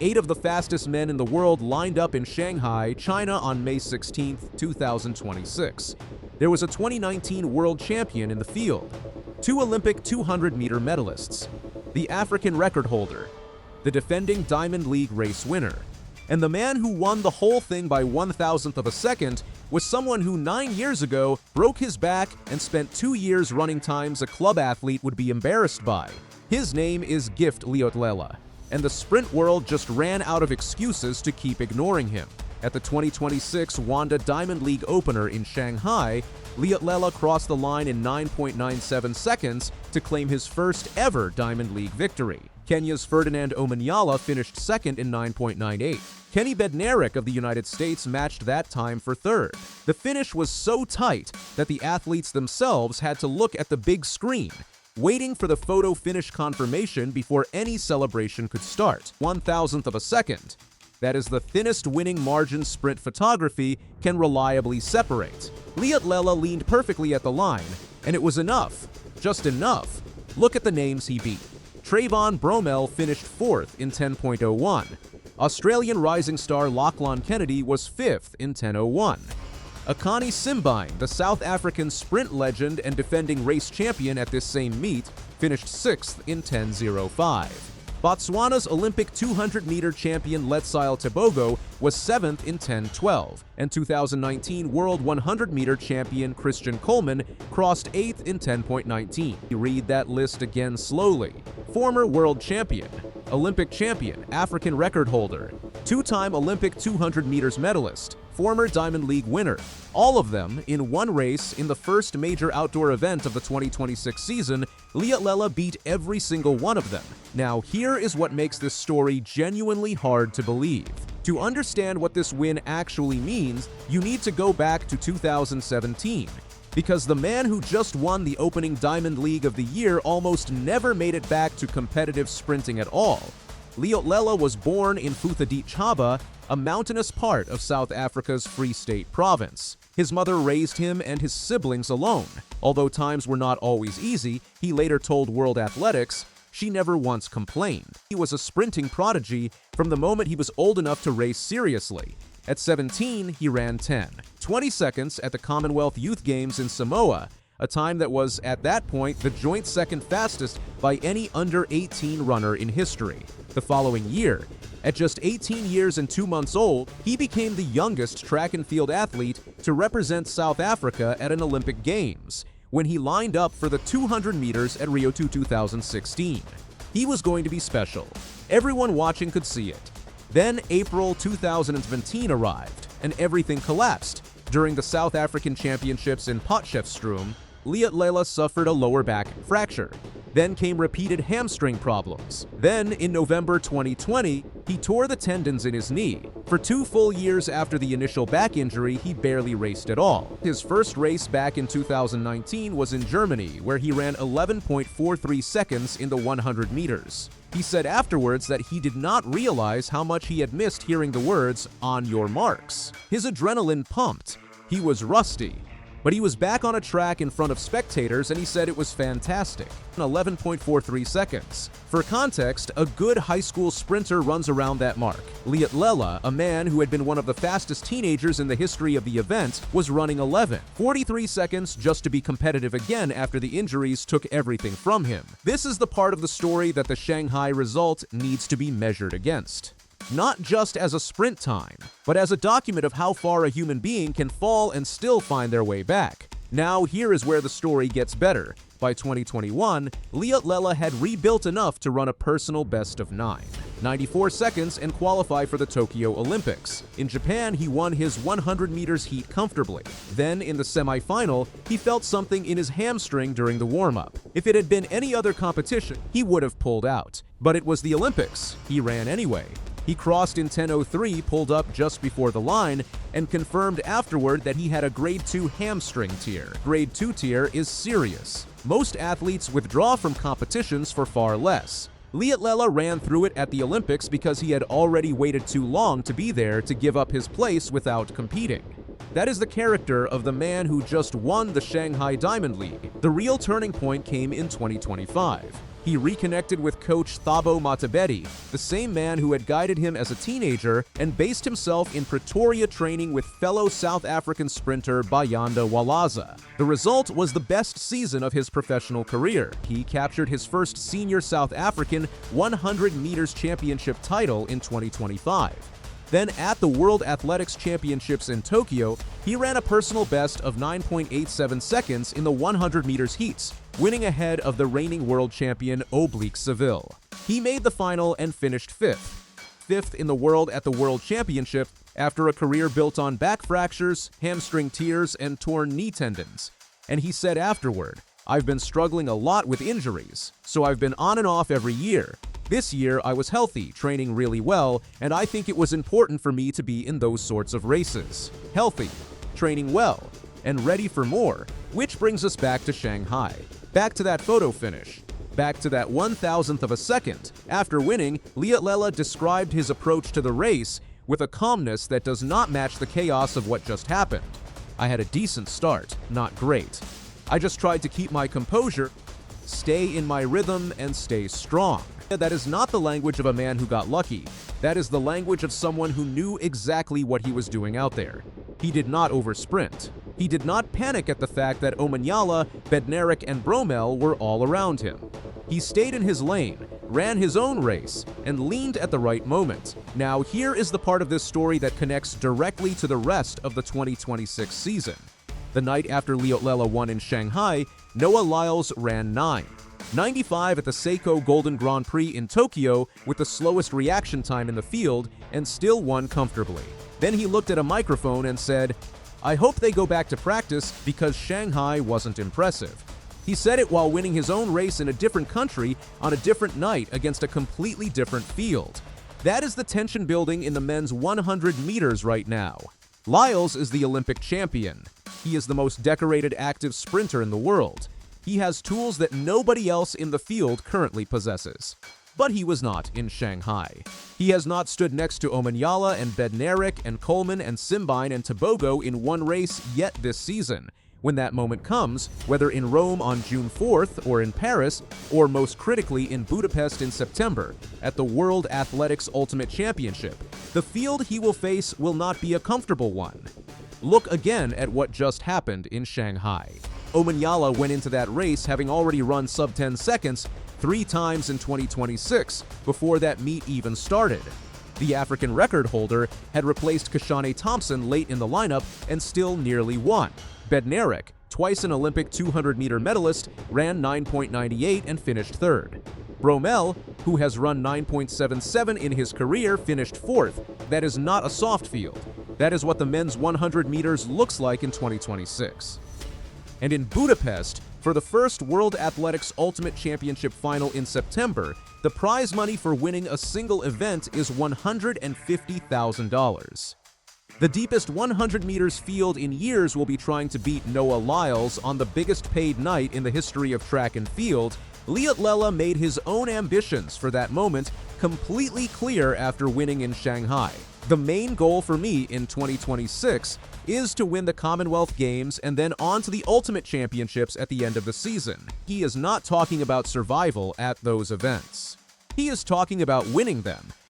8 of the fastest men in the world lined up in Shanghai, China on May 16, 2026. There was a 2019 world champion in the field, 2 Olympic 200-meter medalists, the African record holder, the defending Diamond League race winner, and the man who won the whole thing by 1,000th of a second was someone who 9 years ago broke his back and spent 2 years running times a club athlete would be embarrassed by. His name is Gift Leotlela, and the sprint world just ran out of excuses to keep ignoring him. At the 2026 Wanda Diamond League opener in Shanghai, Leotlela crossed the line in 9.97 seconds to claim his first ever Diamond League victory. Kenya's Ferdinand Omanyala finished second in 9.98. Kenny Bednarek of the United States matched that time for third. The finish was so tight that the athletes themselves had to look at the big screen, waiting for the photo finish confirmation before any celebration could start. 1,000th of a second. That is the thinnest winning margin sprint photography can reliably separate. Leotlela leaned perfectly at the line, and it was enough. Just enough. Look at the names he beat. Trayvon Bromell finished 4th in 10.01. Australian rising star Lachlan Kennedy was 5th in 10.01. Akani Simbine, the South African sprint legend and defending race champion at this same meet, finished 6th in 10.05. Botswana's Olympic 200-meter champion Letsile Tebogo was 7th in 10.12, and 2019 World 100-meter champion Christian Coleman crossed 8th in 10.19. Read that list again slowly. Former world champion, Olympic champion, African record holder, 2-time Olympic 200 meters medalist, former Diamond League winner, all of them in one race in the first major outdoor event of the 2026 season. Leotlela beat every single one of them. Now, here is what makes this story genuinely hard to believe. To understand what this win actually means, you need to go back to 2017. Because the man who just won the opening Diamond League of the year almost never made it back to competitive sprinting at all. Leotlela was born in Futhaditjhaba, a mountainous part of South Africa's Free State province. His mother raised him and his siblings alone. Although times were not always easy, he later told World Athletics, she never once complained. He was a sprinting prodigy from the moment he was old enough to race seriously. At 17, he ran 20 seconds at the Commonwealth Youth Games in Samoa, a time that was, at that point, the joint second fastest by any under-18 runner in history. The following year, at just 18 years and 2 months old, he became the youngest track and field athlete to represent South Africa at an Olympic Games, when he lined up for the 200 meters at Rio 2016. He was going to be special. Everyone watching could see it. Then April 2017 arrived, and everything collapsed. During the South African Championships in Potchefstroom, Leotlela suffered a lower back fracture. Then came repeated hamstring problems. Then, in November 2020, he tore the tendons in his knee. For 2 full years after the initial back injury, he barely raced at all. His first race back in 2019 was in Germany, where he ran 11.43 seconds in the 100 meters. He said afterwards that he did not realize how much he had missed hearing the words, "on your marks." His adrenaline pumped. He was rusty. But he was back on a track in front of spectators, and he said it was fantastic. 11.43 seconds. For context, a good high school sprinter runs around that mark. Leotlela, a man who had been one of the fastest teenagers in the history of the event, was running 11.43 seconds just to be competitive again after the injuries took everything from him. This is the part of the story that the Shanghai result needs to be measured against. Not just as a sprint time, but as a document of how far a human being can fall and still find their way back. Now, here is where the story gets better. By 2021, Leotlela had rebuilt enough to run a personal best of 9.94 seconds and qualify for the Tokyo Olympics. In Japan, he won his 100 meters heat comfortably. Then, in the semi-final, he felt something in his hamstring during the warm-up. If it had been any other competition, he would have pulled out. But it was the Olympics. He ran anyway. He crossed in 10.03, pulled up just before the line, and confirmed afterward that he had a grade 2 hamstring tear. Grade 2 tear is serious. Most athletes withdraw from competitions for far less. Leotlela ran through it at the Olympics because he had already waited too long to be there to give up his place without competing. That is the character of the man who just won the Shanghai Diamond League. The real turning point came in 2025. He reconnected with coach Thabo Matabedi, the same man who had guided him as a teenager, and based himself in Pretoria training with fellow South African sprinter Bayanda Walaza. The result was the best season of his professional career. He captured his first senior South African 100 meters championship title in 2025. Then at the World Athletics Championships in Tokyo, he ran a personal best of 9.87 seconds in the 100 meters heats, winning ahead of the reigning world champion Oblique Seville. He made the final and finished fifth in the world at the World Championship after a career built on back fractures, hamstring tears, and torn knee tendons. And he said afterward, "I've been struggling a lot with injuries, so I've been on and off every year. This year, I was healthy, training really well, and I think it was important for me to be in those sorts of races. Healthy, training well, and ready for more." Which brings us back to Shanghai. Back to that photo finish. Back to that 1,000th of a second. After winning, Leotlela described his approach to the race with a calmness that does not match the chaos of what just happened. "I had a decent start, not great. I just tried to keep my composure, stay in my rhythm, and stay strong." That is not the language of a man who got lucky. That is the language of someone who knew exactly what he was doing out there. He did not oversprint. He did not panic at the fact that Omanyala, Bednarek, and Bromell were all around him. He stayed in his lane, ran his own race, and leaned at the right moment. Now, here is the part of this story that connects directly to the rest of the 2026 season. The night after Leotlela won in Shanghai, Noah Lyles ran 9.95 at the Seiko Golden Grand Prix in Tokyo with the slowest reaction time in the field and still won comfortably. Then he looked at a microphone and said, "I hope they go back to practice because Shanghai wasn't impressive." He said it while winning his own race in a different country on a different night against a completely different field. That is the tension building in the men's 100 meters right now. Lyles is the Olympic champion. He is the most decorated active sprinter in the world. He has tools that nobody else in the field currently possesses. But he was not in Shanghai. He has not stood next to Omanyala and Bednarek and Coleman and Simbine and Tebogo in one race yet this season. When that moment comes, whether in Rome on June 4th or in Paris, or most critically in Budapest in September at the World Athletics Ultimate Championship, the field he will face will not be a comfortable one. Look again at what just happened in Shanghai. Omanyala went into that race having already run sub-10 seconds 3 times in 2026 before that meet even started. The African record holder had replaced Kashane Thompson late in the lineup and still nearly won. Bednarek, twice an Olympic 200-meter medalist, ran 9.98 and finished 3rd. Bromell, who has run 9.77 in his career, finished 4th. That is not a soft field. That is what the men's 100 meters looks like in 2026. And in Budapest, for the first World Athletics Ultimate Championship final in September, the prize money for winning a single event is $150,000. The deepest 100 meters field in years will be trying to beat Noah Lyles on the biggest paid night in the history of track and field. Leotlela made his own ambitions for that moment completely clear after winning in Shanghai. The main goal for me in 2026 is to win the Commonwealth Games and then on to the Ultimate Championships at the end of the season. He is not talking about survival at those events. He is talking about winning them.